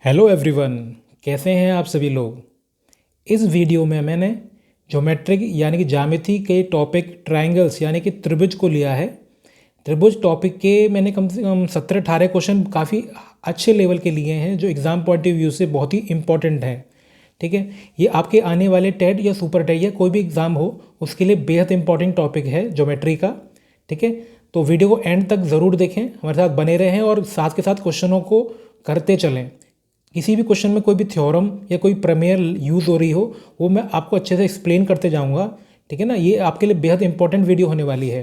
Hello everyone, कैसे हैं आप सभी लोग। इस वीडियो में मैंने ज्योमेट्रिक यानी कि ज्यामिति के टॉपिक ट्रायंगल्स यानी कि त्रिभुज को लिया है। त्रिभुज टॉपिक के मैंने कम से कम 17-18 क्वेश्चन काफ़ी अच्छे लेवल के लिए हैं जो एग्ज़ाम पॉइंट ऑफ व्यू से बहुत ही इंपॉर्टेंट है। ठीक है, ये आपके आने वाले टेट या सुपर टेट या कोई भी एग्ज़ाम हो उसके लिए बेहद इंपॉर्टेंट टॉपिक है ज्योमेट्री का। ठीक है, तो वीडियो को एंड तक ज़रूर देखें, हमारे साथ बने रहें और साथ के साथ क्वेश्चनों को करते चलें। किसी भी क्वेश्चन में कोई भी थ्योरम या कोई प्रमेय यूज़ हो रही हो वो मैं आपको अच्छे से एक्सप्लेन करते जाऊंगा। ठीक है ना, ये आपके लिए बेहद इंपॉर्टेंट वीडियो होने वाली है।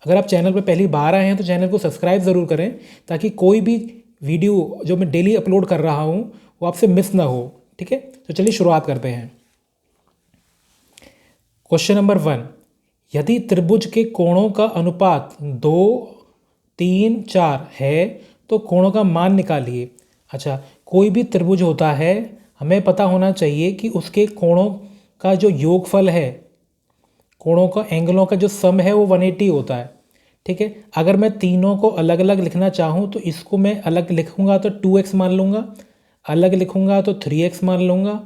अगर आप चैनल पर पहली बार आए हैं तो चैनल को सब्सक्राइब ज़रूर करें ताकि कोई भी वीडियो जो मैं डेली अपलोड कर रहा हूँ वो आपसे मिस ना हो। ठीक है, तो चलिए शुरुआत करते हैं। क्वेश्चन नंबर 1, यदि त्रिभुज के कोणों का अनुपात 2, 3, 4 है तो कोणों का मान निकालिए। अच्छा, कोई भी त्रिभुज होता है हमें पता होना चाहिए कि उसके कोणों का जो योगफल है, कोणों का एंगलों का जो सम है वो 180 होता है। ठीक है, अगर मैं तीनों को अलग अलग लिखना चाहूँ तो इसको मैं अलग लिखूँगा तो 2x मान लूँगा, अलग लिखूँगा तो 3x मान लूँगा,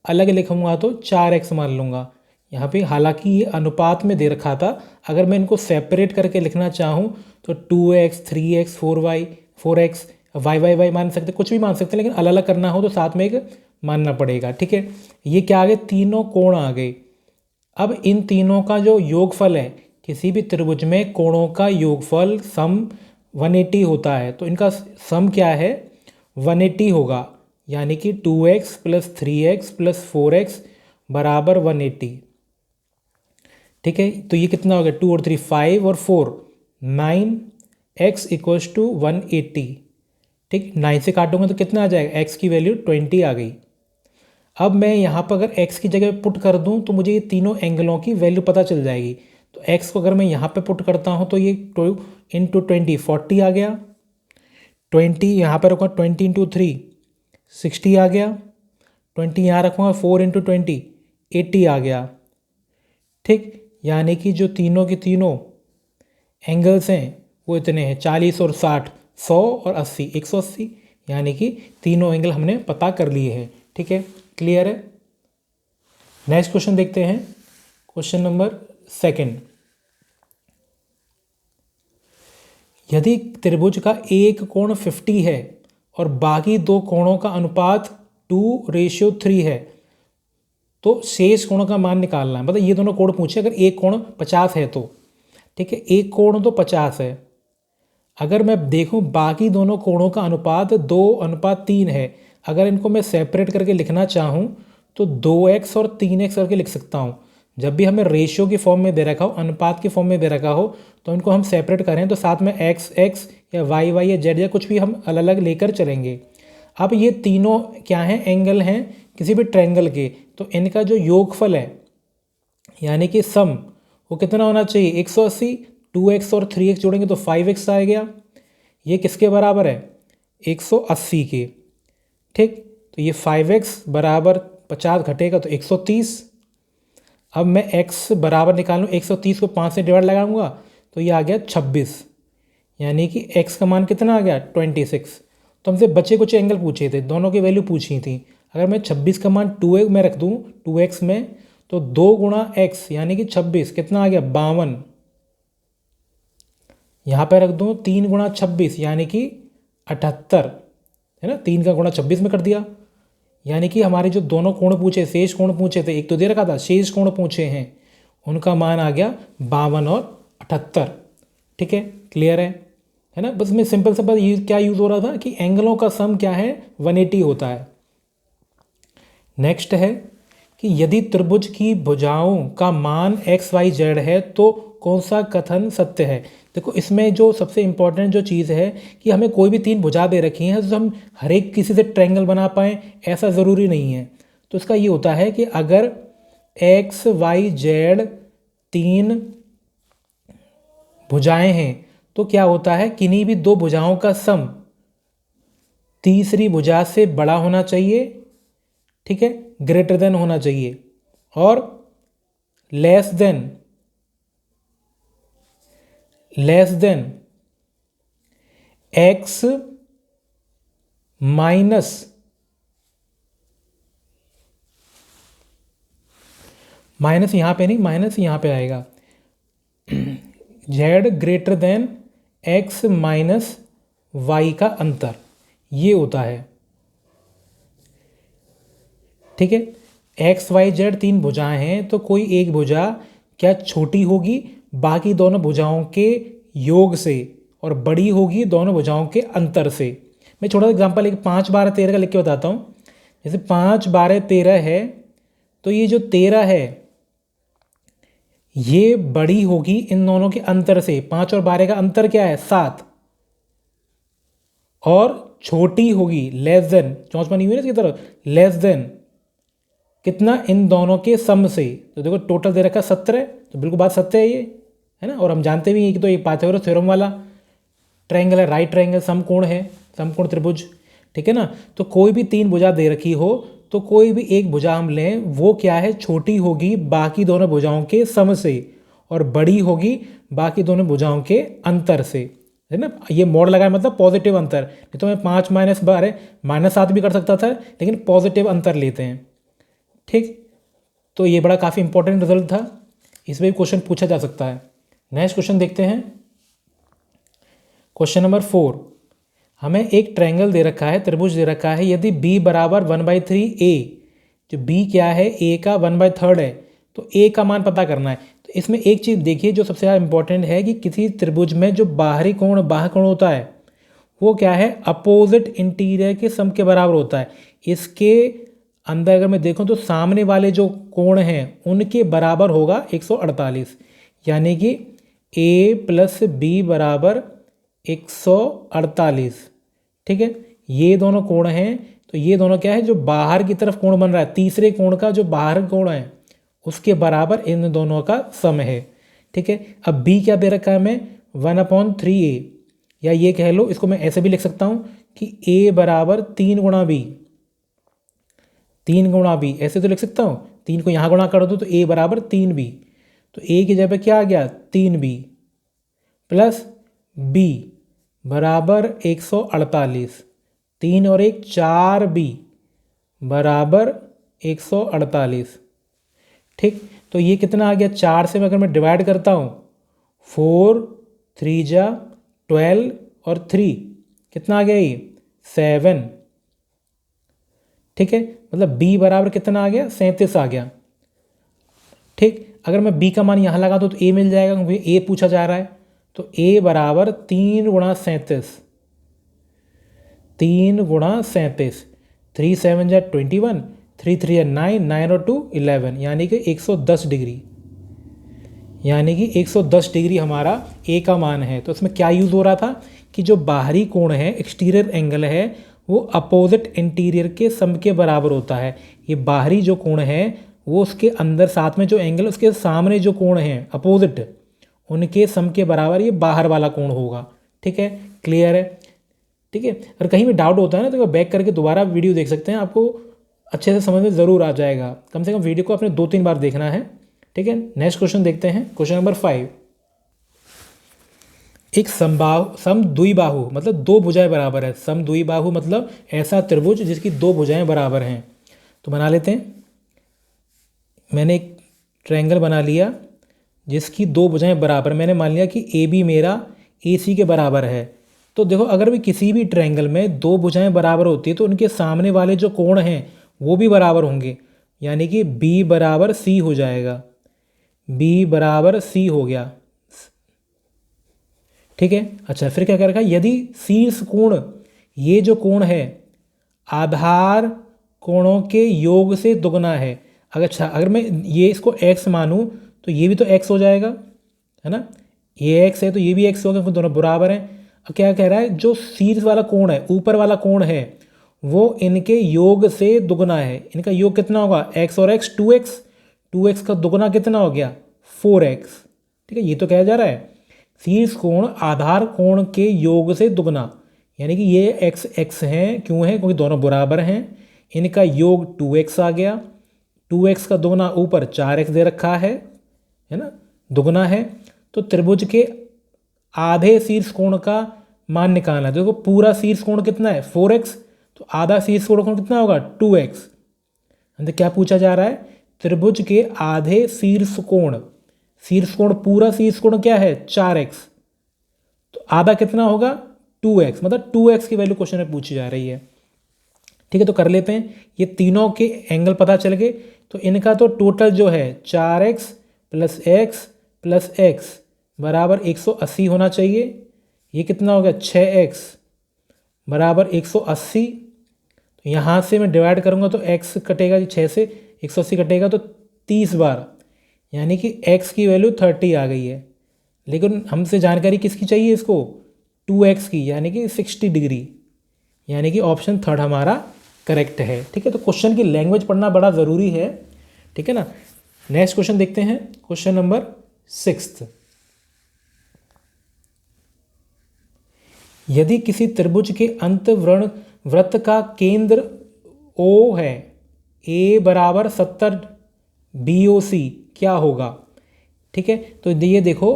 अलग लिखूँगा तो 4x मान लूँगा। यहाँ पे हालांकि ये अनुपात में दे रखा था, अगर मैं इनको सेपरेट करके लिखना चाहूँ तो 2x, 3x, 4y, 4x, y मान सकते, कुछ भी मान सकते हैं, लेकिन अलग अलग करना हो तो साथ में एक मानना पड़ेगा। ठीक है, ये क्या आ गए, तीनों कोण आ गए। अब इन तीनों का जो योगफल है, किसी भी त्रिभुज में कोणों का योगफल सम 180 होता है, तो इनका सम क्या है, 180 होगा। यानी कि 2x plus 3x plus 4x बराबर 180। ठीक है, तो ये कितना हो गया, 2 और 3 5 और 4 9, x इक्वल्स टू 180। ठीक, 9 से काटूंगा तो कितना आ जाएगा, x की वैल्यू 20 आ गई। अब मैं यहाँ पर अगर x की जगह पुट कर दूँ तो मुझे ये तीनों एंगलों की वैल्यू पता चल जाएगी। तो x को अगर मैं यहाँ पे पुट करता हूँ तो ये 2 इंटू 20 40 आ गया, 20 यहाँ पर रखूँगा 20 इंटू 3 60 आ गया, 20 यहाँ रखूँगा 4 इंटू 20 80 आ गया। ठीक, यानी कि जो तीनों के तीनों एंगल्स हैं वो इतने हैं, 40 और 60, 100 और 80, 180। यानी कि तीनों एंगल हमने पता कर लिए हैं। ठीक है, क्लियर है। नेक्स्ट क्वेश्चन देखते हैं, क्वेश्चन नंबर 2। यदि त्रिभुज का एक कोण 50 है और बाकी दो कोणों का अनुपात 2:3 है तो शेष कोणों का मान निकालना है। मतलब ये दोनों कोण पूछे, अगर एक कोण 50 है तो। ठीक है, एक कोण तो 50 है, अगर मैं देखूं बाकी दोनों कोणों का अनुपात 2:3 है, अगर इनको मैं सेपरेट करके लिखना चाहूं तो 2x और 3x करके लिख सकता हूं। जब भी हमें रेशियो की फॉर्म में दे रखा हो, अनुपात की फॉर्म में दे रखा हो, तो इनको हम सेपरेट करें तो साथ में x या y या z या कुछ भी हम अलग अलग लेकर चलेंगे। अब ये तीनों क्या हैं, एंगल हैं किसी भी ट्रायंगल के, तो इनका जो योगफल है यानी कि सम वो कितना होना चाहिए, 180। 2x और 3x जोड़ेंगे तो 5x आ गया। ये किसके बराबर है, 180 के। ठीक, तो ये 5x बराबर 50 घटेगा तो 130। अब मैं x बराबर निकालूँ, 130 को 5 से डिवाइड लगाऊंगा तो ये आ गया 26। यानी कि x का मान कितना आ गया, 26। तो हमसे बचे कुछ एंगल पूछे थे, दोनों की वैल्यू पूछी थी। अगर मैं 26 का मान 2x में रख दूँ, 2x में, तो 2 गुणा x यानी कि 26 कितना आ गया, 52। यहाँ पे रख दूँ 3 गुणा 26 यानी कि 78, है ना, 3 का गुणा 26 में कर दिया। यानी कि हमारे जो दोनों कोण पूछे, शेष कोण पूछे थे, एक तो दे रखा था, शेष कोण पूछे हैं, उनका मान आ गया 52 और 78। ठीक है, क्लियर है ना। बस मैं सिंपल सा बात, ये क्या यूज़ हो रहा था कि एंगलों का सम क्या है, 180 होता है। नेक्स्ट है कि यदि त्रिभुज की भुजाओं का मान XYZ है तो कौन सा कथन सत्य है। देखो, इसमें जो सबसे इंपॉर्टेंट जो चीज़ है कि हमें कोई भी 3 भुजा दे रखी हैं तो हम हर एक किसी से ट्रायंगल बना पाएँ ऐसा ज़रूरी नहीं है। तो इसका ये होता है कि अगर XYZ 3 भुजाएं हैं तो क्या होता है, किन्हीं भी 2 भुजाओं का सम तीसरी भुजा से बड़ा होना चाहिए। ठीक है, ग्रेटर देन होना चाहिए, और less than x minus minus यहाँ पे नहीं, माइनस यहाँ पे आएगा। z greater than x minus y का अंतर, ये होता है। ठीक है, एक्स वाई जेड तीन भुजाएं हैं, तो कोई एक भुजा क्या छोटी होगी बाकी दोनों भुजाओं के योग से, और बड़ी होगी दोनों भुजाओं के अंतर से। मैं छोटा सा एग्जांपल एक 5 12 13 का लिख के बताता हूँ। जैसे 5 12 13 है, तो ये जो 13 है ये बड़ी होगी इन दोनों के अंतर से। 5 और 12 का अंतर क्या है? 7। और छोटी होगी लेस देन, चौंच बनी हुई है ना इसकी तरफ, लेस देन कितना? इन दोनों के सम से। तो देखो टोटल दे रखा 17, तो बिल्कुल बात सत्य है ये, है ना। और हम जानते भी हैं कि तो ये पाइथागोरस थ्योरम वाला ट्रायंगल है, राइट ट्रायंगल, समकोण है, समकोण त्रिभुज। ठीक है ना। तो कोई भी तीन भुजा दे रखी हो, तो कोई भी एक भुजा हम लें, वो क्या है? छोटी होगी बाकी दोनों भुजाओं के सम से, और बड़ी होगी बाकी दोनों भुजाओं के अंतर से, है ना। ये मोड़ लगाए मतलब पॉजिटिव अंतर, नहीं तो मैं 5 माइनस 12 माइनस 7 भी कर सकता था, लेकिन पॉजिटिव अंतर लेते हैं। ठीक, तो ये बड़ा काफ़ी इंपॉर्टेंट रिजल्ट था, इसमें भी क्वेश्चन पूछा जा सकता है। नेक्स्ट क्वेश्चन देखते हैं। क्वेश्चन नंबर 4, हमें एक ट्रायंगल दे रखा है, त्रिभुज दे रखा है। यदि b बराबर 1/3 a, जो b क्या है? a का 1/3 है, तो a का मान पता करना है। तो इसमें एक चीज़ देखिए जो सबसे ज़्यादा इंपॉर्टेंट है कि किसी त्रिभुज में जो बाहरी कोण बाह्य कोण होता है वो क्या है? अपोजिट इंटीरियर के सम के बराबर होता है। इसके अंदर अगर मैं देखूं तो सामने वाले जो कोण हैं उनके बराबर होगा 148, यानी कि a प्लस बी बराबर 148। ठीक है, ये दोनों कोण हैं। तो ये दोनों क्या है? जो बाहर की तरफ कोण बन रहा है, तीसरे कोण का जो बाहर कोण है उसके बराबर इन दोनों का सम है। ठीक है, अब b क्या दे रखा है हमें? 1/3a, या ये कह लो, इसको मैं ऐसे भी लिख सकता हूँ कि a बराबर 3 गुणा b, 3 गुणा b, ऐसे तो लिख सकता हूँ। 3 को यहाँ गुणा कर दो तो a बराबर 3b, तो a की जगह पे क्या आ गया? 3b प्लस b बराबर 148, 3 और 1 4b बराबर 148। ठीक, तो ये कितना आ गया? 4 से अगर मैं डिवाइड करता हूँ, 4 3 जा 12 और 3 कितना आ गया? ये 7। ठीक है, मतलब b बराबर कितना आ गया? 37 आ गया। ठीक, अगर मैं b का मान यहाँ लगा दूँ तो a मिल जाएगा, क्योंकि a पूछा जा रहा है। तो a बराबर 3 गुणा 37, 3 गुणा 37, 3 7 जा 21, 3 3 जा 9, 9 और 2 11, यानी कि 110 डिग्री, यानी कि 110 डिग्री हमारा a का मान है। तो इसमें क्या यूज़ हो रहा था कि जो बाहरी कोण है, एक्सटीरियर एंगल है, वो अपोजिट इंटीरियर के सम के बराबर होता है। ये बाहरी जो कोण है वो उसके अंदर साथ में जो एंगल उसके सामने जो कोण है अपोजिट, उनके सम के बराबर ये बाहर वाला कोण होगा। ठीक है, क्लियर है? ठीक है, अगर कहीं भी डाउट होता है ना तो बैक करके दोबारा वीडियो देख सकते हैं, आपको अच्छे से समझ में ज़रूर आ जाएगा। कम से कम वीडियो को आपने 2-3 बार देखना है। ठीक है, नेक्स्ट क्वेश्चन देखते हैं। क्वेश्चन नंबर 5, एक समद्विबाहु मतलब दो भुजाएं बराबर है। समद्विबाहु मतलब ऐसा त्रिभुज जिसकी दो भुजाएं बराबर हैं। तो बना लेते हैं। मैंने एक ट्रायंगल बना लिया जिसकी दो भुजाएं बराबर, मैंने मान लिया कि ए बी मेरा ए सी के बराबर है। तो देखो, अगर भी किसी भी ट्रायंगल में दो भुजाएं बराबर होती है तो उनके सामने वाले जो कोण हैं वो भी बराबर होंगे, यानी कि बी बराबर सी हो जाएगा, बी बराबर सी हो गया। ठीक है, अच्छा फिर क्या कर रखा है? यदि शीर्ष कोण, ये जो कोण है आधार कोणों के योग से दुगना है। अच्छा, अगर मैं ये इसको x मानूं तो ये भी तो x हो जाएगा, है ना। ये x है तो ये भी x होगा, दोनों बराबर हैं। अब क्या कह रहा है? जो शीर्ष वाला कोण है, ऊपर वाला कोण है, वो इनके योग से दुगना है। इनका योग कितना होगा? x और x 2x, 2x का दुगना कितना हो गया? 4x। ठीक है, ये तो कहा जा रहा है शीर्ष कोण आधार कोण के योग से दुगना, यानी कि ये x x हैं। क्यों है? क्योंकि दोनों बराबर हैं। इनका योग 2x आ गया, 2x का दुगना ऊपर 4x दे रखा है ना, दुगना है। तो त्रिभुज के आधे शीर्ष कोण का मान निकालना है। देखो पूरा शीर्ष कोण कितना है? 4x, तो आधा शीर्ष कोण कितना होगा? 2x। अंदर क्या पूछा जा रहा है त्रिभुज के आधे शीर्ष कोण पूरा शीर्ष कोण क्या है 4x, तो आधा कितना होगा 2x, मतलब 2x की वैल्यू क्वेश्चन में पूछी जा रही है। ठीक है, तो कर लेते हैं। ये तीनों के एंगल पता चल गए, तो इनका तो टोटल जो है 4x प्लस x बराबर 180 होना चाहिए। ये कितना हो गया 6x बराबर 180। तो यहाँ से मैं डिवाइड करूँगा तो x कटेगा 6 से 180 कटेगा तो 30 बार, यानी कि x की वैल्यू 30 आ गई है। लेकिन हमसे जानकारी किसकी चाहिए इसको 2x की, यानी कि 60 डिग्री, यानी कि ऑप्शन थर्ड हमारा करेक्ट है। ठीक है, तो क्वेश्चन की लैंग्वेज पढ़ना बड़ा ज़रूरी है। ठीक है ना। नेक्स्ट क्वेश्चन देखते हैं, क्वेश्चन नंबर 6। यदि किसी त्रिभुज के अंतःवृत्त वृत्त का केंद्र O है, A बराबर 70 BOC क्या होगा। ठीक है, तो ये देखो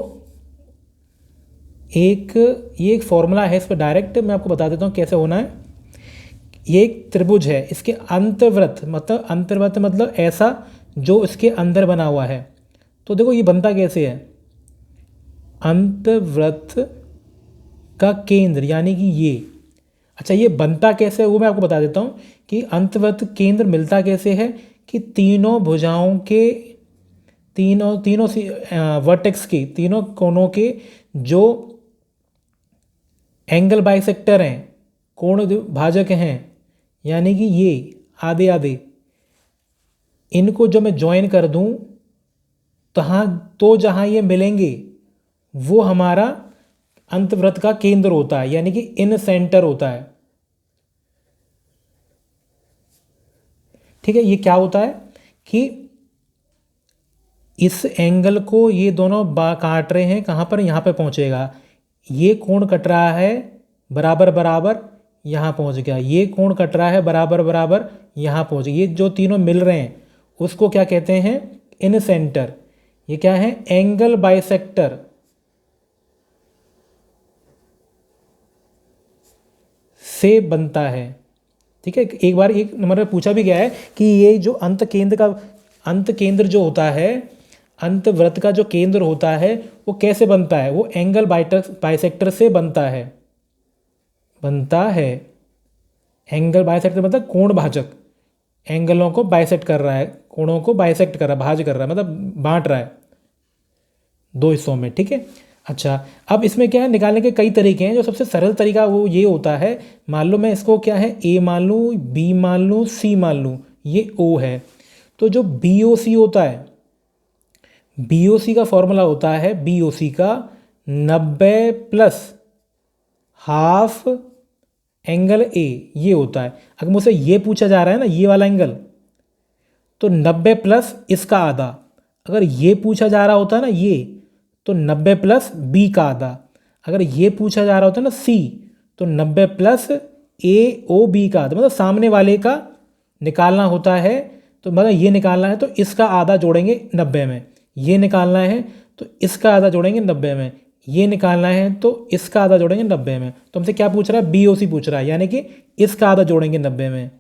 ये एक फॉर्मूला है, इस पर डायरेक्ट मैं आपको बता देता हूँ कैसे होना है। ये एक त्रिभुज है, इसके अंतर्वृत्त मतलब ऐसा जो इसके अंदर बना हुआ है। तो देखो ये बनता कैसे है, अंतर्वृत्त का केंद्र यानी कि ये। अच्छा, ये बनता कैसे है वो मैं आपको बता देता हूँ कि अंतर्वृत्त केंद्र मिलता कैसे है कि तीनों भुजाओं के तीनों वर्टेक्स के तीनों कोनों के जो एंगल बाइसेक्टर हैं, कोण भाजक हैं, यानी कि ये आधे आधे, इनको जो मैं ज्वाइन कर दूं तो जहां ये मिलेंगे वो हमारा अंतवृत्त का केंद्र होता है, यानी कि इन सेंटर होता है। ठीक है, ये क्या होता है कि इस एंगल को ये दोनों काट रहे हैं, कहाँ पर, यहाँ पे पहुँचेगा। ये कोण कट रहा है बराबर बराबर, यहाँ पहुँच गया। ये कोण कट रहा है बराबर बराबर, यहाँ पहुँच गया। ये जो तीनों मिल रहे हैं उसको क्या कहते हैं, इन सेंटर। ये क्या है, एंगल बाइसेक्टर से बनता है। ठीक है, एक बार एक नंबर में पूछा भी गया है कि ये जो अंत केंद्र जो होता है, अंतवृत्त का जो केंद्र होता है वो कैसे बनता है, वो एंगल बाइसेक्टर से बनता है। एंगल बाइसेक्टर मतलब कोण भाजक, एंगलों को बाइसेक्ट कर रहा है, कोणों को बाइसेक्ट कर रहा है, भाज कर रहा है, मतलब बांट रहा है दो हिस्सों में। ठीक है, अच्छा अब इसमें क्या है, निकालने के कई तरीके हैं। जो सबसे सरल तरीका वो ये होता है, मान लो मैं इसको क्या है A मान लूँ, B मान लूँ, C मान लूँ, ये O है। तो जो BOC होता है, BOC का फॉर्मूला होता है, BOC का 90 प्लस हाफ एंगल A ये होता है। अगर मुझसे ये पूछा जा रहा है ना, ये वाला एंगल, तो 90 प्लस इसका आधा। अगर ये पूछा जा रहा होता है ना ये, तो 90 प्लस B का आधा। अगर ये पूछा जा रहा होता है ना C, तो 90 प्लस AOB का आधा, मतलब सामने वाले का निकालना होता है। तो मतलब ये निकालना है तो इसका आधा जोड़ेंगे 90 में, ये निकालना है तो इसका आधा जोड़ेंगे 90 में, ये निकालना है तो इसका आधा जोड़ेंगे 90 में। तो हमसे क्या पूछ रहा है, BOC पूछ रहा है, यानी कि इसका आधा जोड़ेंगे 90 में।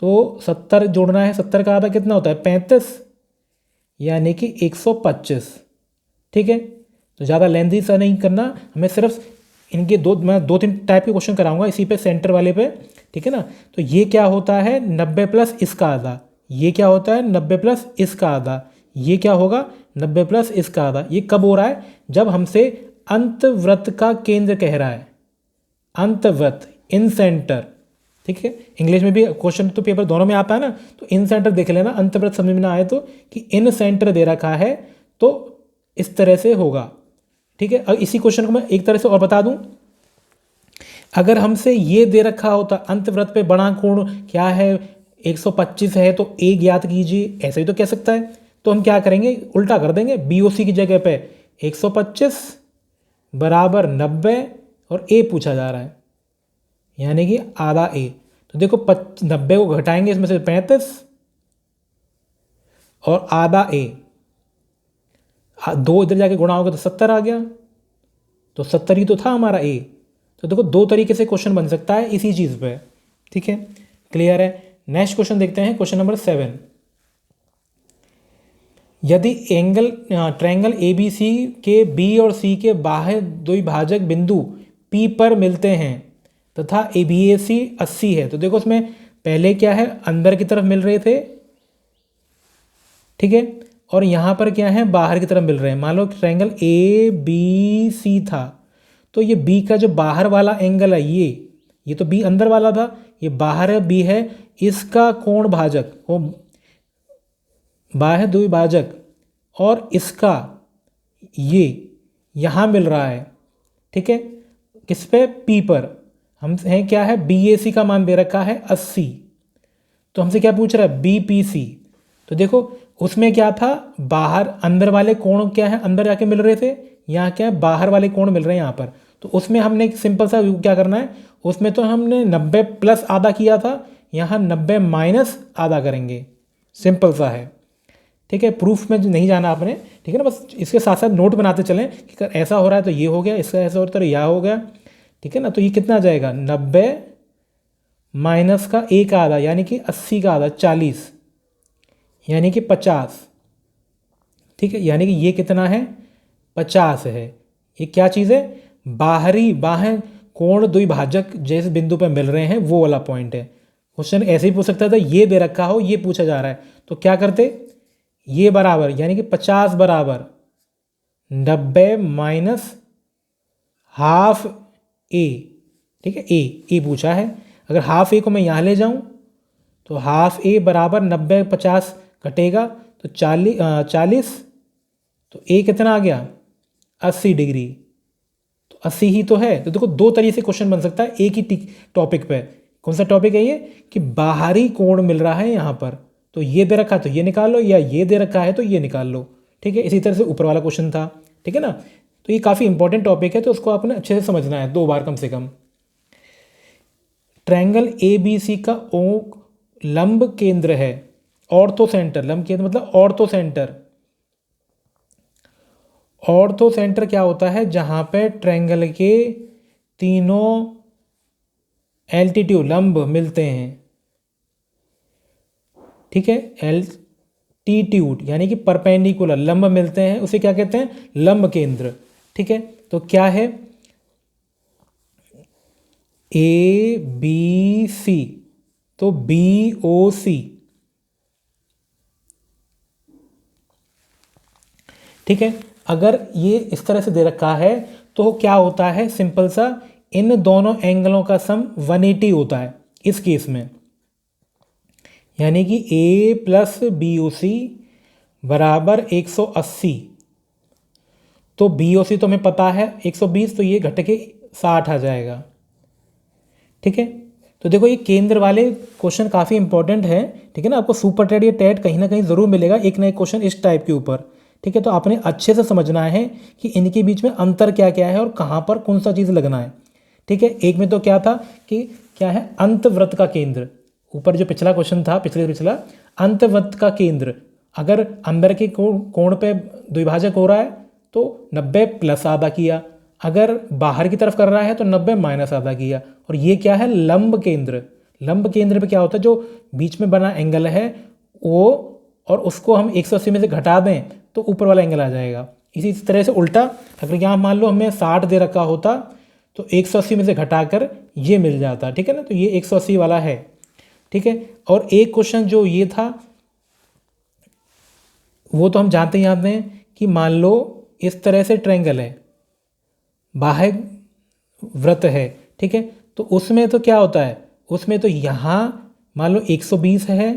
तो 70 जोड़ना है, 70 का आधा कितना होता है 35, यानी कि 125। ठीक है, तो ज़्यादा लेंथी सा नहीं करना हमें, सिर्फ इनके मैं 2-3 टाइप के क्वेश्चन कराऊंगा इसी पे, सेंटर वाले पे। ठीक है ना, तो ये क्या होता है 90 प्लस इसका आधा, ये क्या होता है 90 प्लस इसका आधा, ये क्या होगा 90 प्लस इसका आधा। ये कब हो रहा है, जब हमसे अंतवृत्त का केंद्र कह रहा है, अंतवृत्त इन सेंटर। ठीक है, इंग्लिश में भी क्वेश्चन तो पेपर दोनों में आता है ना, तो इन सेंटर देख लेना, अंतवृत्त समझ में ना आए तो कि इन सेंटर दे रखा है तो इस तरह से होगा। ठीक है, अब इसी क्वेश्चन को मैं एक तरह से और बता दूं, अगर हमसे ये दे रखा होता अंतवृत्त पे बड़ा कोण क्या है 125 है तो A ज्ञात कीजिए, ऐसे ही तो कह सकता है। तो हम क्या करेंगे, उल्टा कर देंगे, BOC की जगह पे 125 बराबर 90 और A पूछा जा रहा है, यानी कि आधा A। तो देखो 90 को घटाएंगे इसमें से 35 और आधा A, 2 इधर जाके गुणा होगा तो 70 आ गया, तो 70 ही तो था हमारा A। तो देखो 2 तरीके से क्वेश्चन बन सकता है इसी चीज़ पे। ठीक है, क्लियर है। नेक्स्ट क्वेश्चन देखते हैं, क्वेश्चन नंबर 7। यदि ट्रायंगल ए बी सी के बी और सी के बाह्य द्विभाजक बिंदु पी पर मिलते हैं तथा ए बी ए सी 80 है, तो देखो उसमें पहले क्या है, अंदर की तरफ मिल रहे थे, ठीक है, और यहाँ पर क्या है, बाहर की तरफ मिल रहे हैं। मान लो ट्रायंगल ए बी सी था, तो ये बी का जो बाहर वाला एंगल है, ये तो बी अंदर वाला था, ये बाहर है, बी है, इसका कोण भाजक वो बाह्य द्विभाजक और इसका ये यहाँ मिल रहा है, ठीक है, किस पे, पी पर। हम हैं क्या है, बी ए सी का मान दे रखा है 80, तो हमसे क्या पूछ रहा है, बी पी सी। तो देखो उसमें क्या था, बाहर अंदर वाले कोण क्या है, अंदर जाके मिल रहे थे, यहाँ क्या है, बाहर वाले कोण मिल रहे हैं यहाँ पर। तो उसमें हमने एक सिंपल सा क्या करना है, उसमें तो हमने 90 प्लस आधा किया था, यहाँ 90 माइनस आधा करेंगे, सिंपल सा है, ठीक है। प्रूफ में नहीं जाना आपने, ठीक है ना, बस इसके साथ साथ नोट बनाते चलें कि अगर ऐसा हो रहा है तो ये हो गया, इसका ऐसा हो रहा है तो यह हो गया, ठीक है ना। तो ये कितना आ जाएगा, 90 माइनस का एक आधा यानी कि 80 का आधा 40 यानी कि 50, ठीक है, यानी कि ये कितना है, 50 है। ये क्या चीज़ है, बाह्य कोण द्विभाजक जिस बिंदु पर मिल रहे हैं वो वाला पॉइंट है। क्वेश्चन ऐसे ही पूछ सकता था, ये दे रखा हो, ये पूछा जा रहा है, तो क्या करते, ये बराबर यानी कि 50 बराबर 90 माइनस हाफ ए, ठीक है, ए पूछा है। अगर हाफ ए को मैं यहाँ ले जाऊँ तो हाफ ए बराबर 90 50 कटेगा तो 40, तो ए कितना आ गया, 80 डिग्री, तो 80 ही तो है। तो देखो दो तरीके से क्वेश्चन बन सकता है एक ही टॉपिक पे। कौन सा टॉपिक है ये, कि बाहरी कोण मिल रहा है यहाँ पर, तो ये दे रखा है तो ये निकाल लो, या ये दे रखा है तो ये निकाल लो, ठीक है। इसी तरह से ऊपर वाला क्वेश्चन था, ठीक है ना। तो ये काफ़ी इंपॉर्टेंट टॉपिक है, तो उसको आपने अच्छे से समझना है 2 बार कम से कम। ट्रायंगल ए बी सी का ओ लंब केंद्र है, ऑर्थो सेंटर, लंब केंद्र मतलब ऑर्थो सेंटर। ऑर्थो सेंटर क्या होता है, जहां पे ट्रायंगल के तीनों एल्टीट्यूड लंब मिलते हैं, ठीक है, एल्टीट्यूड यानी कि परपेंडिकुलर लंब मिलते हैं, उसे क्या कहते हैं, लंब केंद्र, ठीक है। तो क्या है, ए बी सी, तो बी ओ सी, ठीक है। अगर ये इस तरह से दे रखा है तो क्या होता है, सिंपल सा, इन दोनों एंगलों का सम 180 होता है इस केस में, यानी कि ए प्लस बी ओ सी बराबर 180। तो बी ओ सी तो हमें पता है 120, तो ये घट के 60 आ जाएगा, ठीक है। तो देखो ये केंद्र वाले क्वेश्चन काफ़ी इंपॉर्टेंट है, ठीक है ना। आपको सुपर टेट या टेट कहीं ना कहीं ज़रूर मिलेगा एक ना एक क्वेश्चन इस टाइप के ऊपर, ठीक है। तो आपने अच्छे से समझना है कि इनके बीच में अंतर क्या क्या है और कहाँ पर कौन सा चीज़ लगना है, ठीक है। एक में तो क्या था कि क्या है, अंतवृत्त का केंद्र, ऊपर जो पिछला क्वेश्चन था, पिछला अंतवृत्त का केंद्र अगर अंदर के कोण पे द्विभाजक हो रहा है तो 90 प्लस आधा किया, अगर बाहर की तरफ कर रहा है तो 90 माइनस आधा किया। और ये क्या है, लंब केंद्र। लंब केंद्र पे क्या होता है, जो बीच में बना एंगल है वो, और उसको हम 180 में से घटा दें तो ऊपर वाला एंगल आ जाएगा। इसी तरह से उल्टा, अगर यहाँ मान लो हमें 60 दे रखा होता तो 180 में से घटाकर ये मिल जाता, ठीक है ना। तो ये 180 वाला है, ठीक है। और एक क्वेश्चन जो ये था वो तो हम जानते हैं कि मान लो इस तरह से ट्रायंगल है, बाह्य वृत्त है, ठीक है। तो उसमें तो क्या होता है, उसमें तो यहाँ मान लो 120 है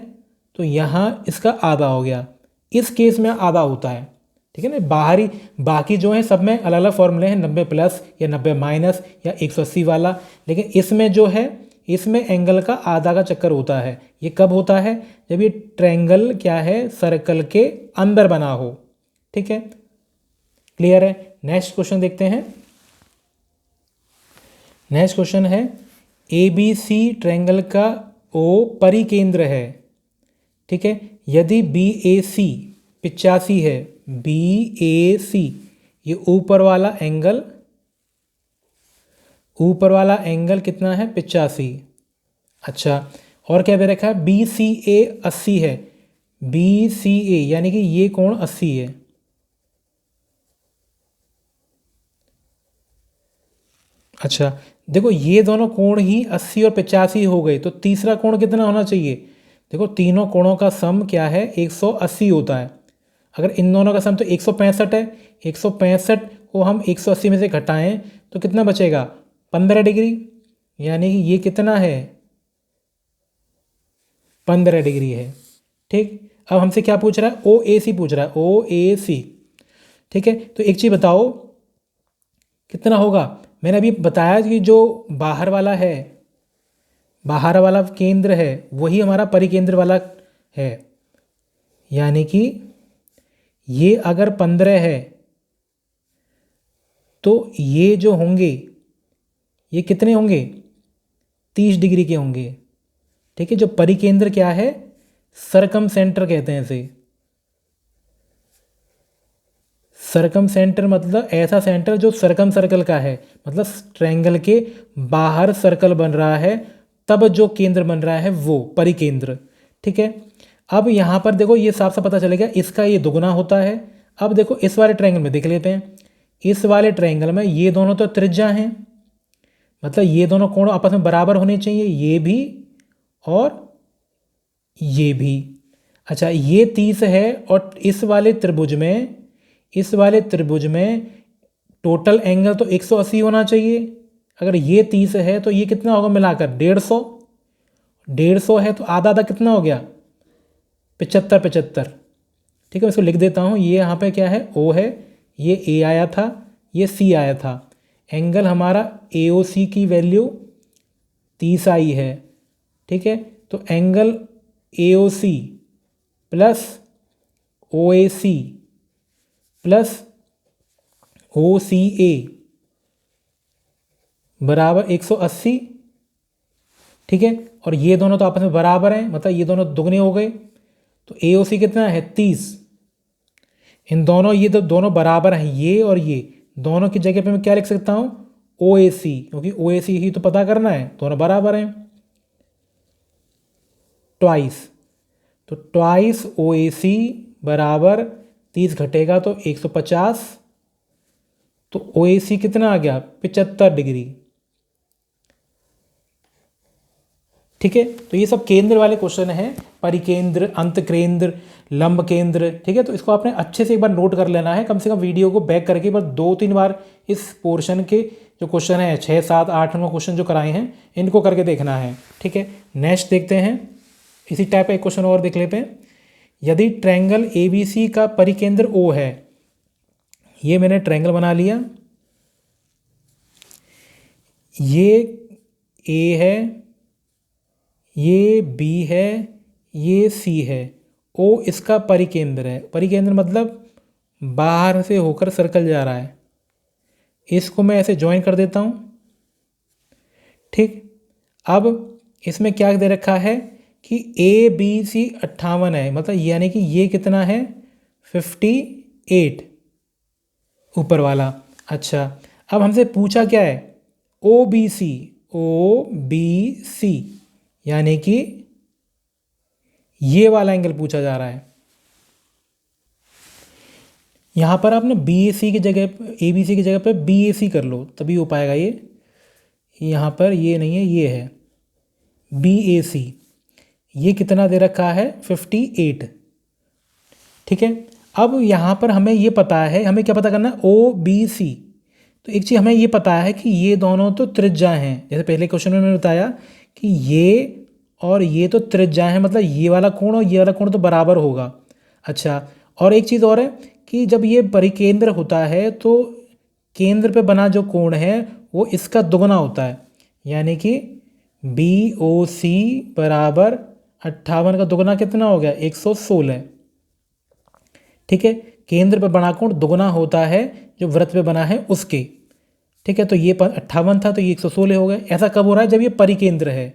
तो यहाँ इसका आधा हो गया, इस केस में आधा होता है, ठीक है ना। बाहरी बाकी जो है सब में अलग अलग फॉर्मूले हैं, 90 प्लस या 90 माइनस या 180 वाला, लेकिन इसमें जो है इसमें एंगल का आधा का चक्कर होता है। ये कब होता है, जब ये ट्रायंगल क्या है, सर्कल के अंदर बना हो, ठीक है। क्लियर है। नेक्स्ट क्वेश्चन देखते हैं। नेक्स्ट क्वेश्चन है, ए बी सी ट्रायंगल का ओ परिकेंद्र है, ठीक है। यदि बी ए सी 85 है, बी ए सी ये ऊपर वाला एंगल कितना है, 85। अच्छा, और क्या दे रखा है, बी सी ए 80 है, BCA यानी कि ये कोण 80 है। अच्छा देखो ये दोनों कोण ही 80 और 85 हो गए, तो तीसरा कोण कितना होना चाहिए? देखो तीनों कोणों का सम क्या है? 180 होता है। अगर इन दोनों का सम तो 165 है, 165 को हम 180 में से घटाएं तो कितना बचेगा? 15 डिग्री। यानी कि ये कितना है? 15 डिग्री है। ठीक, अब हमसे क्या पूछ रहा है? OAC पूछ रहा है, OAC। ठीक है, तो एक चीज़ बताओ कितना होगा? मैंने अभी बताया कि जो बाहर वाला है, बाहर वाला केंद्र है वही हमारा परिकेंद्र वाला है। यानी कि ये अगर 15 है तो ये जो होंगे ये कितने होंगे? 30 डिग्री के होंगे। ठीक है, जो परिकेंद्र क्या है? सरकम सेंटर कहते हैं इसे। सरकम सेंटर मतलब ऐसा सेंटर जो सरकम सर्कल का है, मतलब ट्रायंगल के बाहर सर्कल बन रहा है तब जो केंद्र बन रहा है वो परिकेंद्र। ठीक है, अब यहाँ पर देखो ये साफ साफ पता चलेगा, इसका ये दुगुना होता है। अब देखो इस वाले ट्रायंगल में देख लेते हैं, इस वाले ट्रायंगल में ये दोनों तो त्रिज्या हैं, मतलब ये दोनों कोण आपस में बराबर होने चाहिए, ये भी और ये भी। अच्छा ये 30 है और इस वाले त्रिभुज में, इस वाले त्रिभुज में टोटल एंगल तो 180 होना चाहिए। अगर ये 30 है तो ये कितना होगा मिलाकर? 150। 150 है तो आधा आधा कितना हो गया? 75 75। ठीक है, मैं इसको लिख देता हूँ। ये यहाँ पे क्या है? O है, ये A आया था, ये C आया था। एंगल हमारा AOC की वैल्यू 30 आई है। ठीक है, तो angle AOC plus OAC plus OCA बराबर 180। ठीक है, और ये दोनों तो आपस में बराबर हैं, मतलब ये दोनों दुगने हो गए। तो AOC कितना है? 30। इन दोनों, ये तो दोनों बराबर हैं, ये और ये दोनों की जगह पे मैं क्या लिख सकता हूँ? OAC, क्योंकि OAC ही तो पता करना है, दोनों बराबर हैं। ट्वाइस, तो ट्वाइस OAC बराबर 30 घटेगा तो 150। तो OAC कितना आ गया? 75 डिग्री। ठीक है, तो ये सब केंद्र वाले क्वेश्चन हैं, परिकेंद्र, अंतकेंद्र, लंब केंद्र। ठीक है, तो इसको आपने अच्छे से एक बार नोट कर लेना है, कम से कम वीडियो को बैक करके एक बार 2-3 बार इस पोर्शन के जो क्वेश्चन है 6 7 8 9 क्वेश्चन जो कराए हैं इनको करके देखना है। ठीक है, नेक्स्ट देखते हैं, इसी टाइप का एक क्वेश्चन और देख लेते हैं। यदि ट्रायंगल ABC का परिकेंद्र O है, ये मैंने ट्रायंगल बना लिया, ये A है, ये B है, ये C है, O इसका परिकेंद्र है। परिकेंद्र मतलब बाहर से होकर सर्कल जा रहा है। इसको मैं ऐसे ज्वाइन कर देता हूँ। ठीक, अब इसमें क्या दे रखा है कि ABC 58 है, मतलब यानी कि ये कितना है? 58 ऊपर वाला। अच्छा अब हमसे पूछा क्या है? OBC, OBC यानी कि ये वाला एंगल पूछा जा रहा है। यहाँ पर आपने BAC की जगह, ABC की जगह पर BAC कर लो तभी हो पाएगा ये। यहाँ पर ये नहीं है, ये है BAC। ये कितना दे रखा है? 58। ठीक है, अब यहाँ पर हमें ये पता है, हमें क्या पता करना है? OBC। तो एक चीज़ हमें ये पता है कि ये दोनों तो त्रिज्या हैं, जैसे पहले क्वेश्चन में मैंने बताया कि ये और ये तो त्रिज्या हैं, मतलब ये वाला कोण और ये वाला कोण तो बराबर होगा। अच्छा, और एक चीज़ और है कि जब ये परिकेंद्र होता है तो केंद्र पे बना जो कोण है वो इसका दुगना होता है। यानी कि BOC बराबर 58 का दुगना कितना हो गया? 116। ठीक है, केंद्र पे बना कोण दुगना होता है जो वृत्त पे बना है उसके। ठीक है, तो ये 58 था तो ये 116 हो गए। ऐसा कब हो रहा है? जब ये परिकेंद्र है।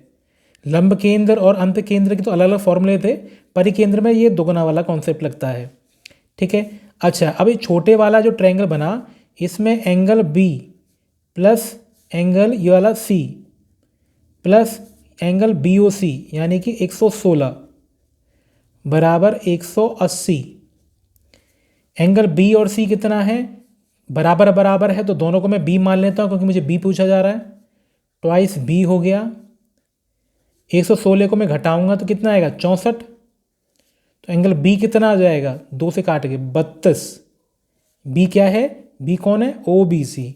लंब केंद्र और अंत केंद्र के तो अलग अलग फॉर्मूले थे, परिकेंद्र में ये दुगना वाला कॉन्सेप्ट लगता है। ठीक है, अच्छा अब ये छोटे वाला जो ट्रायंगल बना, इसमें एंगल B प्लस एंगल ये वाला C प्लस एंगल BOC यानी कि 116 बराबर 180। एंगल बी और सी कितना है, बराबर बराबर है, तो दोनों को मैं बी मान लेता हूँ क्योंकि मुझे बी पूछा जा रहा है। ट्वाइस बी हो गया। 116 को मैं घटाऊंगा तो कितना आएगा, 64। तो एंगल बी कितना आ जाएगा, 2 से काट के 32। बी क्या है, बी कौन है, ओ बी सी।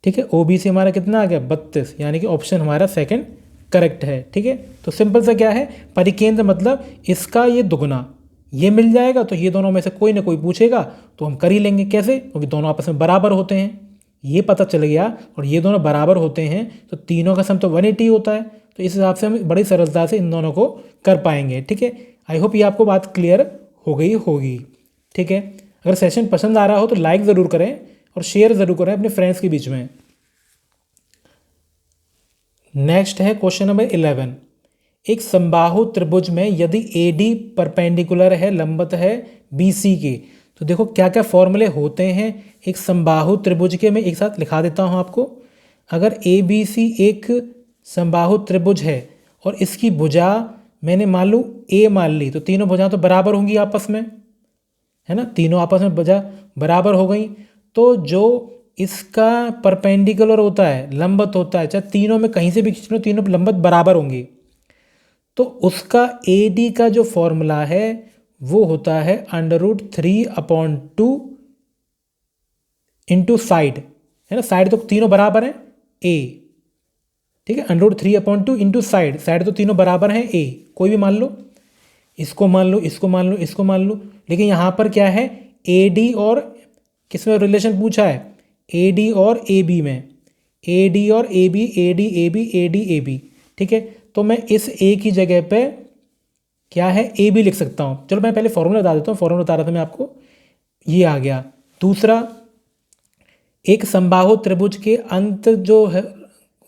ठीक है, ओ बी सी हमारा कितना आ गया, 32, यानी कि ऑप्शन हमारा सेकंड करेक्ट है। ठीक है, तो सिंपल सा क्या है, परिकेंद्र मतलब इसका ये दुगना, ये मिल जाएगा तो ये दोनों में से कोई ना कोई पूछेगा तो हम कर ही लेंगे। कैसे, क्योंकि दोनों आपस में बराबर होते हैं, ये पता चल गया, और ये दोनों बराबर होते हैं तो तीनों का सम तो 180 होता है। तो इस हिसाब से हम बड़ी सरलता से इन दोनों को कर पाएंगे। ठीक है, आई होप ये आपको बात क्लियर हो गई होगी। ठीक है, अगर सेशन पसंद आ रहा हो तो लाइक ज़रूर करें और शेयर ज़रूर करें अपने फ्रेंड्स के बीच में। नेक्स्ट है क्वेश्चन नंबर 11। एक समबाहु त्रिभुज में यदि AD परपेंडिकुलर है, लंबवत है BC के, तो देखो क्या क्या फॉर्मूले होते हैं एक समबाहु त्रिभुज के। मैं एक साथ लिखा देता हूँ आपको। अगर ABC एक समबाहु त्रिभुज है और इसकी भुजा मैंने मान लूँ A मान ली, तो तीनों भुजाएं तो बराबर होंगी आपस में, है ना, तीनों आपस में भुजा बराबर हो गई। तो जो इसका परपेंडिकुलर होता है, लंबवत होता है, चाहे तीनों में कहीं से भी खींच लो, तीनों लंबवत बराबर होंगे। तो उसका AD का जो फॉर्मूला है वो होता है √3/2 इंटू साइड, है ना, साइड तो तीनों बराबर हैं A। ठीक है, √3/2 इंटू साइड, साइड तो तीनों बराबर हैं A, कोई भी मान लो, इसको मान लो, इसको मान लो, इसको मान लो। लेकिन यहाँ पर क्या है, AD और किस में रिलेशन पूछा है, AD और AB में, AD और AB, AD AB, AD AB। ठीक है, तो मैं इस A की जगह पे क्या है, AB लिख सकता हूँ। चलो मैं पहले फॉर्मूला बता देता हूँ, फॉर्मूला बता रहा था मैं आपको, ये आ गया। दूसरा, एक समबाहु त्रिभुज के अंत जो है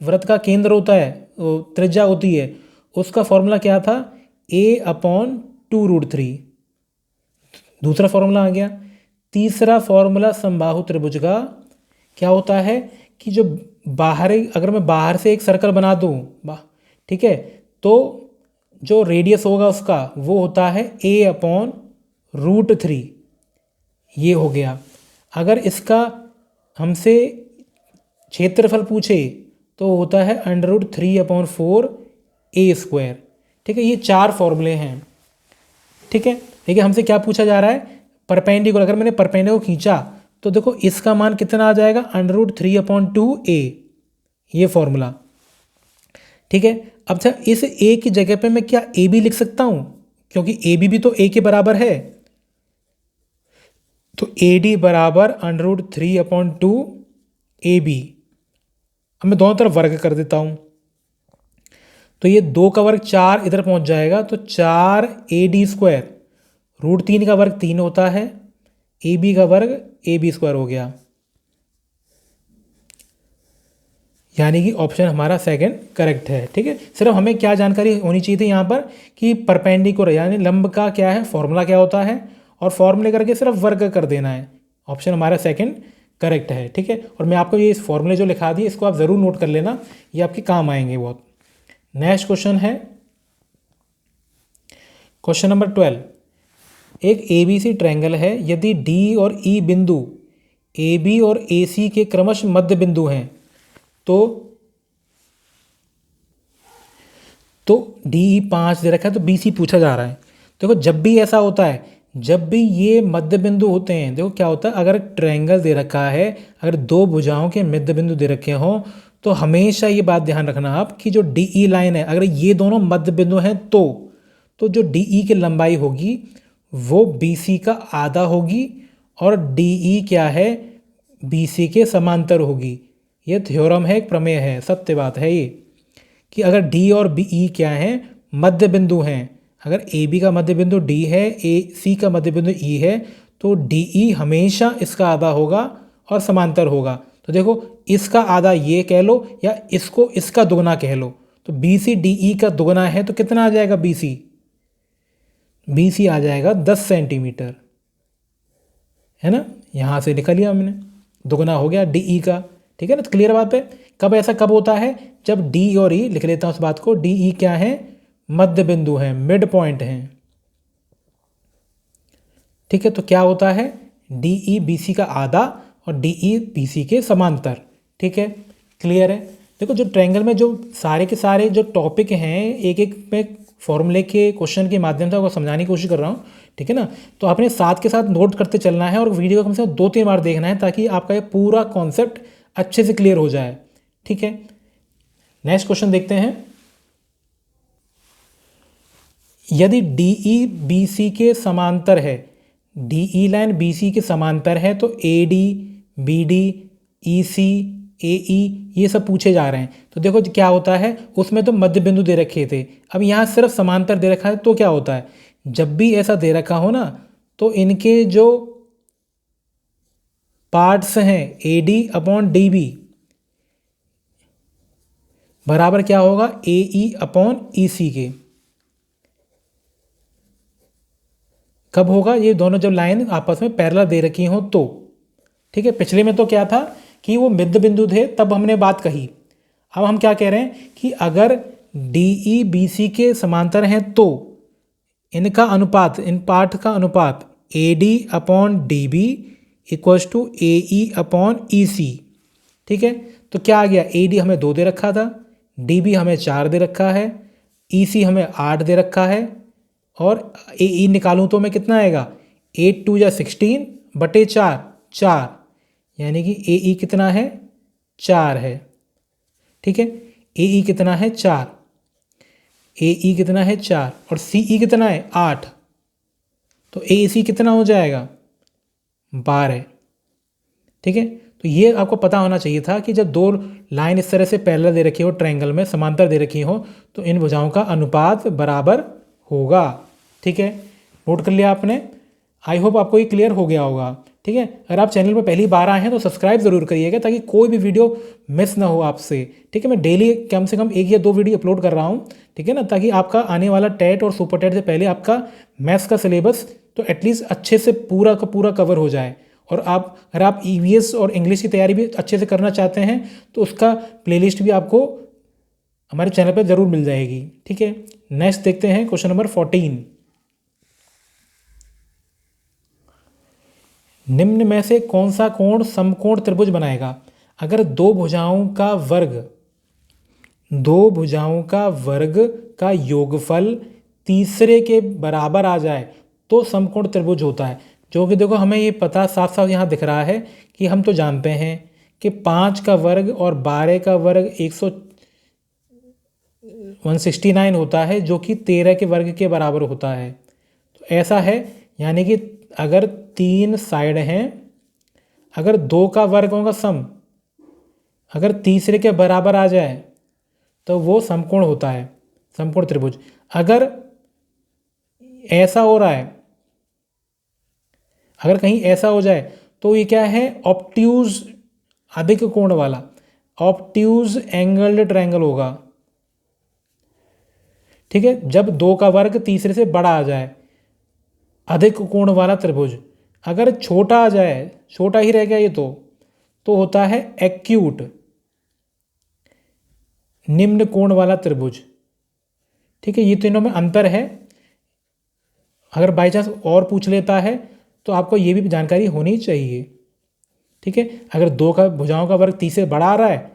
वृत्त का केंद्र होता है, त्रिज्या होती है, उसका फॉर्मूला क्या था, A/2√3। दूसरा फॉर्मूला आ गया। तीसरा फॉर्मूला समबाहु त्रिभुज का क्या होता है कि जो बाहरी, अगर मैं बाहर से एक सर्कल बना दूँ, ठीक है, तो जो रेडियस होगा उसका वो होता है A/√3। ये हो गया। अगर इसका हमसे क्षेत्रफल पूछे तो होता है √3/4 A²। ठीक है, ये 4 फॉर्मूले हैं। ठीक है, देखिए हमसे क्या पूछा जा रहा है, परपेंडिकुलर, अगर मैंने परपेंडिकुलर खींचा तो देखो इसका मान कितना आ जाएगा, √3/2A, ये फॉर्मूला। ठीक है, अब अच्छा इस A की जगह पे मैं क्या AB लिख सकता हूँ, क्योंकि AB भी तो A के बराबर है, तो AD बराबर √3/2AB। अब मैं दोनों तरफ वर्ग कर देता हूँ, तो ये 2 का वर्ग 4 इधर पहुँच जाएगा, तो 4AD²। √3 का वर्ग 3 होता है, AB का वर्ग AB² हो गया, यानी कि ऑप्शन हमारा सेकंड करेक्ट है। ठीक है, सिर्फ हमें क्या जानकारी होनी चाहिए थी यहाँ पर कि परपेंडिकुलर यानी लंब का क्या है, फॉर्मूला क्या होता है, और फॉर्मूले करके सिर्फ वर्ग कर देना है। ऑप्शन हमारा सेकंड करेक्ट है। ठीक है, और मैं आपको ये इस फॉर्मूले जो लिखा दिए इसको आप ज़रूर नोट कर लेना, ये आपके काम आएंगे बहुत। नेक्स्ट क्वेश्चन है क्वेश्चन नंबर 12। एक ABC ट्रायंगल है, यदि D और E बिंदु AB और AC के क्रमश मध्य बिंदु हैं, तो DE 5 दे रखा है, तो BC पूछा जा रहा है। देखो जब भी ऐसा होता है, जब भी ये मध्य बिंदु होते हैं, देखो क्या होता है, अगर ट्रायंगल दे रखा है, अगर 2 भुजाओं के मध्य बिंदु दे रखे हों, तो हमेशा ये बात ध्यान रखना आप कि जो DE लाइन है, अगर ये दोनों मध्य बिंदु हैं तो जो DE की लंबाई होगी वो BC का आधा होगी, और DE क्या है, BC के समांतर होगी। ये थ्योरम है, एक प्रमेय है, सत्य बात है ये, कि अगर D और BE क्या हैं, मध्य बिंदु हैं, अगर AB का मध्य बिंदु D है, AC का मध्य बिंदु E है, तो DE हमेशा इसका आधा होगा और समांतर होगा। तो देखो इसका आधा ये कह लो या इसको इसका दुगना कह लो, तो BC DE का दुगना है तो कितना आ जाएगा, BC आ जाएगा 10 सेंटीमीटर, है ना, यहाँ से निकल लिया हमने, दुगना हो गया DE का। ठीक है ना, तो क्लियर बात है। कब ऐसा कब होता है, जब D और E, लिख लेता हूँ उस बात को, DE क्या है, मध्य बिंदु हैं, मिड पॉइंट हैं। ठीक है, तो क्या होता है, डी ई बी सी का आधा और डी ई बी सी के समांतर। ठीक है, क्लियर है। देखो जो ट्रायंगल में जो सारे के सारे जो टॉपिक हैं, एक एक मैं फॉर्मूले के क्वेश्चन के माध्यम से आपको समझाने की कोशिश कर रहा हूँ। ठीक है ना, तो आपने साथ के साथ नोट करते चलना है और वीडियो को कम से कम 2-3 बार देखना है ताकि आपका ये पूरा कॉन्सेप्ट अच्छे से क्लियर हो जाए। ठीक है, नेक्स्ट क्वेश्चन देखते हैं। यदि डी ई बी सी के समांतर है, D E line B C के समांतर है, तो A D, B D, E C, A E ये सब पूछे जा रहे हैं। तो देखो क्या होता है, उसमें तो मध्य बिंदु दे रखे थे, अब यहाँ सिर्फ समांतर दे रखा है। तो क्या होता है, जब भी ऐसा दे रखा हो ना, तो इनके जो पार्ट्स हैं A D upon D B बराबर क्या होगा, ए ई अपॉन ई सी के। कब होगा, ये दोनों जब लाइन आपस में पैरेलल दे रखी हो तो। ठीक है, पिछले में तो क्या था कि वो मध्य बिंदु थे, तब हमने बात कही। अब हम क्या कह रहे हैं कि अगर डी ई बी सी के समांतर हैं तो इनका अनुपात, इन पार्ट का अनुपात A D upon D B equals to A E upon E C. ठीक है, तो क्या आ गया, ए डी हमें 2 दे रखा था, डी बी हमें 4 दे रखा है, ई सी हमें 8 दे रखा है, और ए ई निकालूँ तो मैं कितना आएगा, 8 2 या 16 बटे 4, 4, यानी कि ए ई कितना है, 4 है। ठीक है, ए ई कितना है, 4, ए ई कितना है 4, और सी ई कितना है 8, तो ए सी कितना हो जाएगा, 12। ठीक है, तो ये आपको पता होना चाहिए था कि जब 2 लाइन इस तरह से पैरेलल दे रखी हो, ट्रायंगल में समांतर दे रखी हो, तो इन भुजाओं का अनुपात बराबर होगा। ठीक है, नोट कर लिया आपने। आई होप आपको ये क्लियर हो गया होगा। ठीक है, अगर आप चैनल पर पहली बार आए हैं तो सब्सक्राइब ज़रूर करिएगा ताकि कोई भी वीडियो मिस ना हो आपसे। ठीक है, मैं डेली कम से कम 1 या 2 वीडियो अपलोड कर रहा हूँ। ठीक है ना, ताकि आपका आने वाला टेट और सुपर टेट से पहले आपका मैथ्स का सिलेबस तो एटलीस्ट अच्छे से पूरा का पूरा कवर हो जाए। और अगर आप ईवीएस और इंग्लिश की तैयारी भी अच्छे से करना चाहते हैं तो उसका प्लेलिस्ट भी आपको हमारे चैनल पर ज़रूर मिल जाएगी। ठीक है, नेक्स्ट देखते हैं क्वेश्चन नंबर 14। निम्न में से कौन सा कोण समकोण त्रिभुज बनाएगा। अगर 2 भुजाओं का वर्ग का योगफल तीसरे के बराबर आ जाए तो समकोण त्रिभुज होता है। जो कि देखो हमें ये पता साफ साफ यहाँ दिख रहा है कि हम तो जानते हैं कि 5 का वर्ग और 12 का वर्ग 169 होता है, जो कि 13 के वर्ग के बराबर होता है। तो ऐसा है, यानी कि अगर 3 साइड हैं, अगर 2 का वर्ग होगा सम, अगर तीसरे के बराबर आ जाए तो वो समकोण होता है, समकोण त्रिभुज। अगर ऐसा हो रहा है, अगर कहीं ऐसा हो जाए तो ये क्या है, ऑब्ट्यूज, अधिक कोण वाला, ऑब्ट्यूज एंगल्ड ट्रायंगल होगा। ठीक है, जब 2 का वर्ग तीसरे से बड़ा आ जाए, अधिक कोण वाला त्रिभुज। अगर छोटा आ जाए, छोटा ही रह गया ये तो होता है एक्यूट, निम्न कोण वाला त्रिभुज। ठीक है, ये तीनों में अंतर है। अगर बाई चांस और पूछ लेता है तो आपको ये भी जानकारी होनी चाहिए। ठीक है, अगर 2 का भुजाओं का वर्ग 30 से बड़ा आ रहा है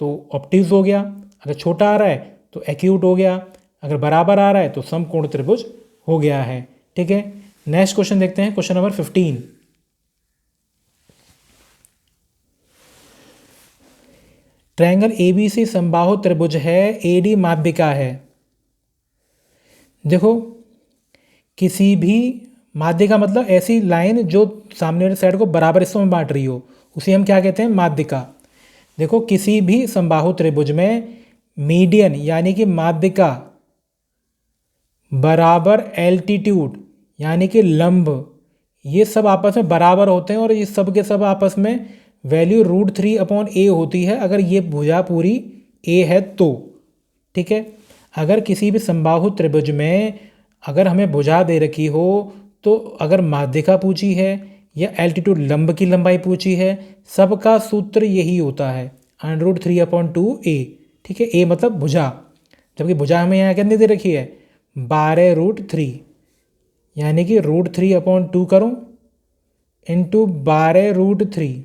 तो ऑब्ट्यूज हो गया, अगर छोटा आ रहा है तो एक्यूट हो गया, अगर बराबर आ रहा है तो समकोण त्रिभुज हो गया है। ठीक है, नेक्स्ट क्वेश्चन देखते हैं, क्वेश्चन नंबर 15। ट्रायंगल एबीसी समबाहु त्रिभुज है, एडी माध्यिका है। देखो किसी भी माध्यिका मतलब ऐसी लाइन जो सामने वाली साइड को बराबर हिस्सों में बांट रही हो, उसे हम क्या कहते हैं, माध्यिका। देखो किसी भी समबाहु त्रिभुज में मीडियन यानी कि माध्यिका बराबर एल्टीट्यूड यानी कि लंब, ये सब आपस में बराबर होते हैं और ये सब के सब आपस में वैल्यू √3/a होती है अगर ये भुजा पूरी a है तो। ठीक है, अगर किसी भी समबाहु त्रिभुज में अगर हमें भुजा दे रखी हो तो अगर माध्यिका पूछी है या एल्टीट्यूड लंब की लंबाई पूछी है, सबका सूत्र यही होता है √3/2a। ठीक है, a मतलब भुजा। जबकि भुजा हमें यहाँ कितनी दे रखी है 12√3, यानी कि √3/2 करूँ इंटू 12√3,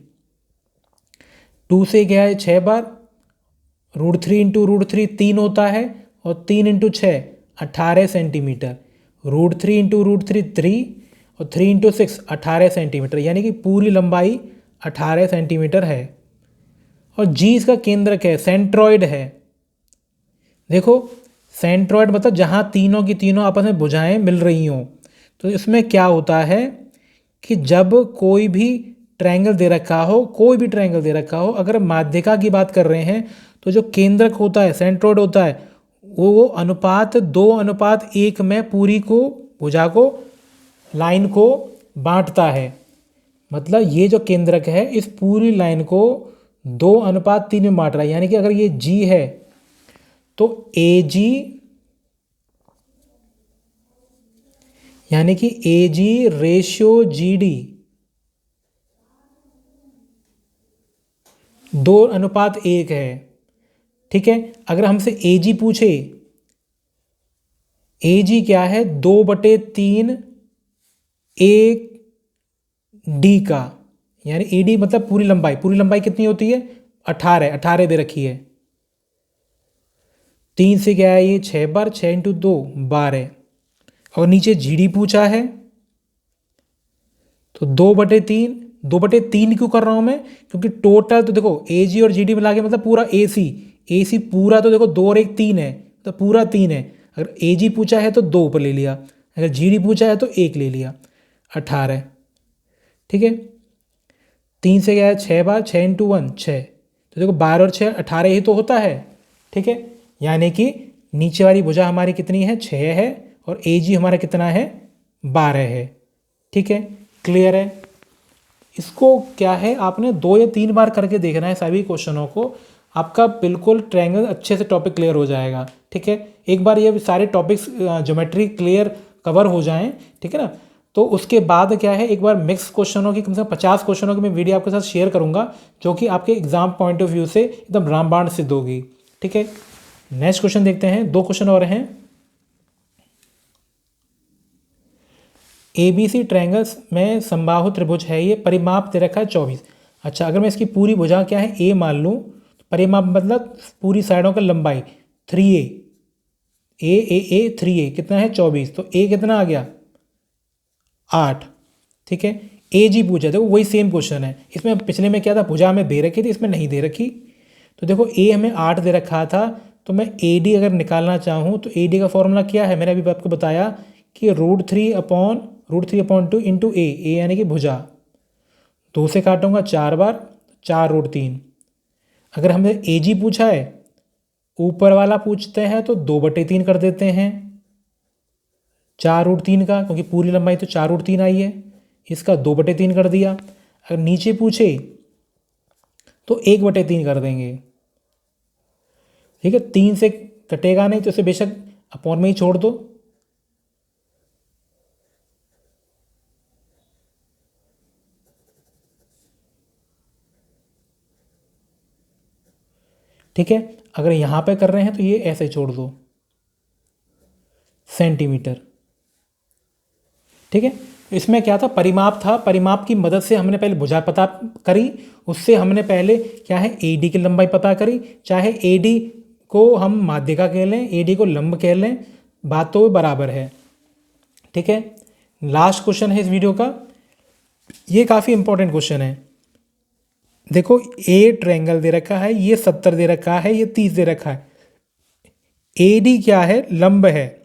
2 से गया है 6 बार, √3 इंटू √3 3 होता है और 3 इंटू 6 18 सेंटीमीटर, √3 इंटू √3 3 और 3 इंटू 6 18 सेंटीमीटर, यानी कि पूरी लंबाई 18 सेंटीमीटर है। और जी इसका केंद्रक है, सेंट्रॉइड है। देखो सेंट्रॉइड मतलब जहाँ तीनों की तीनों आपस में भुजाएं मिल रही हों। तो इसमें क्या होता है कि जब कोई भी ट्रायंगल दे रखा हो, कोई भी ट्रायंगल दे रखा हो, अगर माध्यिका की बात कर रहे हैं तो जो केंद्रक होता है, सेंट्रॉइड होता है, वो अनुपात 2:1 में पूरी को भुजा को लाइन को बांटता है। मतलब ये जो केंद्रक है इस पूरी लाइन को 2:3 में बांट रहा है। यानी कि अगर ये जी है तो ए जी, यानी कि ए जी रेशियो जी डी 2:1 है। ठीक है, अगर हमसे ए जी पूछे, ए जी क्या है 2/3 ए डी का, यानी ए डी मतलब पूरी लंबाई कितनी होती है 18 दे रखी है। 3 से क्या है ये 6 बार, 6 इंटू 2 12, और नीचे जी डी पूछा है तो 2/3 क्यों कर रहा हूं मैं, क्योंकि टोटल तो देखो ए जी और जी डी मिला के मतलब पूरा ए सी पूरा तो देखो 2 और 1 3 है, तो पूरा 3 है। अगर ए जी पूछा है तो 2 ऊपर ले लिया, अगर जी डी पूछा है तो 1 ले लिया, 18। ठीक है, 3 से गया है 6 बार, 6 इंटू 1 6, तो देखो 12 और 6 18 ही तो होता है। ठीक है, यानी कि नीचे वाली भुजा हमारी कितनी है 6 है और ए जी हमारा कितना है 12 है। ठीक है, क्लियर है। इसको क्या है आपने 2 या 3 बार करके देखना है सभी क्वेश्चनों को, आपका बिल्कुल ट्रायंगल अच्छे से टॉपिक क्लियर हो जाएगा। ठीक है, एक बार ये सारे टॉपिक्स ज्योमेट्री क्लियर कवर हो जाएं, ठीक है ना, तो उसके बाद क्या है एक बार मिक्स क्वेश्चनों की कम से कम 50 क्वेश्चनों की मैं वीडियो आपके साथ शेयर करूंगा, जो कि आपके एग्जाम पॉइंट ऑफ व्यू से एकदम रामबाण सिद्ध होगी। ठीक है, नेक्स्ट क्वेश्चन देखते हैं, 2 क्वेश्चन और हैं। ABC ट्रायंगल्स में समबाहु त्रिभुज है, ये परिमाप दे रखा है 24। अच्छा, अगर मैं इसकी पूरी भुजा क्या है ए मान लूँ, तो परिमाप मतलब पूरी साइडों का लंबाई 3a, ए 3a कितना है 24, तो a कितना आ गया 8। ठीक है, ए जी पूछा, देखो वही सेम क्वेश्चन है, इसमें पिछले में क्या था भुजा हमें दे रखी थी, इसमें नहीं दे रखी। तो देखो ए हमें 8 दे रखा था, तो मैं ए डी अगर निकालना चाहूँ तो ए डी का फॉर्मूला क्या है, मैंने अभी आपको बताया कि √3/2 इंटू ए यानी कि भुजा, 2 से काटूंगा 4 बार, 4√3। अगर हमने ए जी पूछा है, ऊपर वाला पूछते हैं तो 2/3 कर देते हैं 4√3 का, क्योंकि पूरी लंबाई तो 4√3 आई है, इसका 2/3 कर दिया। अगर नीचे पूछे तो 1/3 कर देंगे। ठीक है, 3 से कटेगा नहीं तो इसे बेशक अपॉन में ही छोड़ दो। ठीक है, अगर यहाँ पे कर रहे हैं तो ये ऐसे छोड़ दो सेंटीमीटर। ठीक है, इसमें क्या था परिमाप था, परिमाप की मदद से हमने पहले भुजा पता करी, उससे हमने पहले क्या है ए डी की लंबाई पता करी, चाहे ए डी को हम माध्यिका कह लें, ए डी को लंब कह लें, बात तो बराबर है। ठीक है, लास्ट क्वेश्चन है इस वीडियो का, ये काफ़ी इंपॉर्टेंट क्वेश्चन है। देखो ए ट्रायंगल दे रखा है, ये 70 दे रखा है, ये 30 दे रखा है, ए डी क्या है लंब है,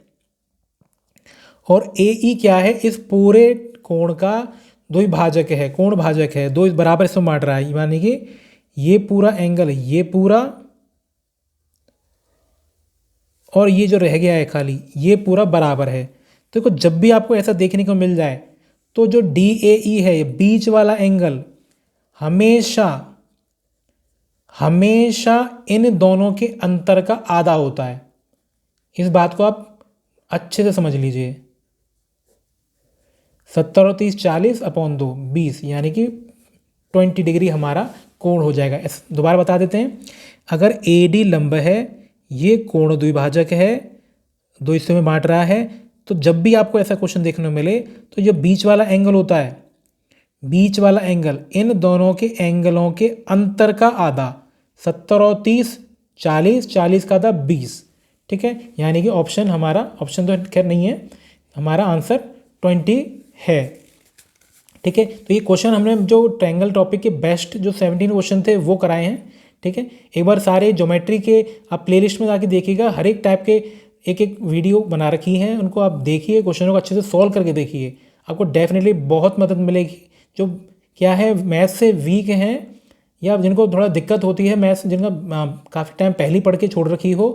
और ए ई क्या है इस पूरे कोण का द्विभाजक है, कोण भाजक है, दो बराबर इसमें बांट रहा है, यानी कि ये पूरा एंगल, ये पूरा, और ये जो रह गया है खाली ये पूरा बराबर है। देखो जब भी आपको ऐसा देखने को मिल जाए तो जो डी ए ई है, बीच वाला एंगल, हमेशा हमेशा इन दोनों के अंतर का आधा होता है। इस बात को आप अच्छे से समझ लीजिए। 70 और 30 40/2 20, यानी कि 20 डिग्री हमारा कोण हो जाएगा। दोबारा बता देते हैं, अगर ए डी लंब है, ये कोण द्विभाजक है, दो हिस्सों में बांट रहा है। तो जब भी आपको ऐसा क्वेश्चन देखने को मिले तो जो बीच वाला एंगल होता है, बीच वाला एंगल, इन दोनों के एंगलों के अंतर का आधा, 70 और 30 40, 40 का आधा 20, ठीक है। यानी कि ऑप्शन हमारा, ऑप्शन तो खैर नहीं है, हमारा आंसर 20 है, ठीक है। तो ये क्वेश्चन हमने जो ट्रायंगल टॉपिक के बेस्ट जो 17 क्वेश्चन थे वो कराए हैं, ठीक है। एक बार सारे ज्योमेट्री के आप प्लेलिस्ट में जाके देखिएगा, हर एक टाइप के एक एक वीडियो बना रखी हैं, उनको आप देखिए, क्वेश्चनों को अच्छे से सॉल्व करके देखिए, आपको डेफिनेटली बहुत मदद मिलेगी। जो क्या है मैथ्स से वीक हैं या जिनको थोड़ा दिक्कत होती है मैथ्स, जिनका काफ़ी टाइम पहले ही पढ़ के छोड़ रखी हो,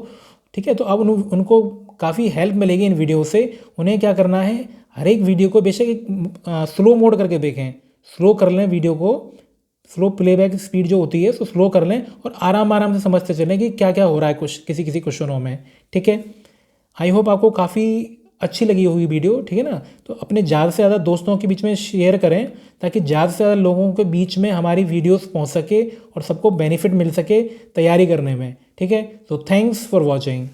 ठीक है, तो अब उनको काफ़ी हेल्प मिलेगी इन वीडियो से। उन्हें क्या करना है, हर एक वीडियो को बेशक एक स्लो मोड करके देखें, स्लो कर लें वीडियो को, स्लो प्लेबैक स्पीड जो होती है उसको स्लो कर लें और आराम आराम से समझते चलें कि क्या क्या हो रहा है कुछ किसी किसी क्वेश्चनों में, ठीक है। आई होप आपको काफ़ी अच्छी लगी होगी वीडियो, ठीक है ना। तो अपने ज़्यादा से ज़्यादा दोस्तों के बीच में शेयर करें ताकि ज़्यादा से ज़्यादा लोगों के बीच में हमारी वीडियोस पहुंच सके और सबको बेनिफिट मिल सके तैयारी करने में, ठीक है। तो थैंक्स फॉर वॉचिंग।